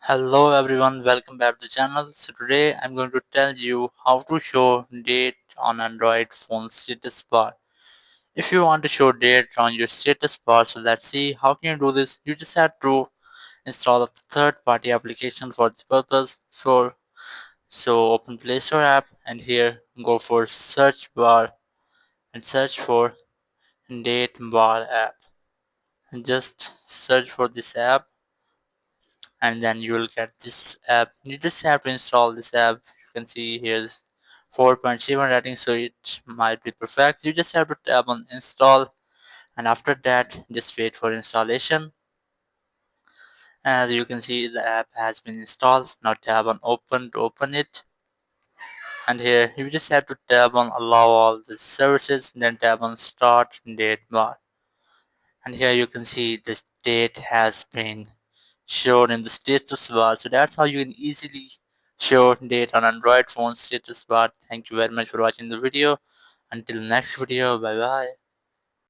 Hello everyone, welcome back to the channel. So today I'm going to tell you how to show date on Android phone status bar. If you want to show date on your status bar, so let's see how can you do this. You just have to install a third-party application for this purpose. So open Play Store app and here go for search bar and search for date bar app. And just search for this app and then you will get this app. You just have to install this app. You can see here's 4.7 rating, so it might be perfect. You just have to tap on install, and after that just wait for installation. As you can see, the app has been installed. Now tap on open to open it, and here you just have to tap on allow all the services, then tap on start date bar, and here you can see the date has been shown in the status bar. So that's how you can easily show date on Android phone status bar. Thank you very much for watching the video. Until next video, bye bye.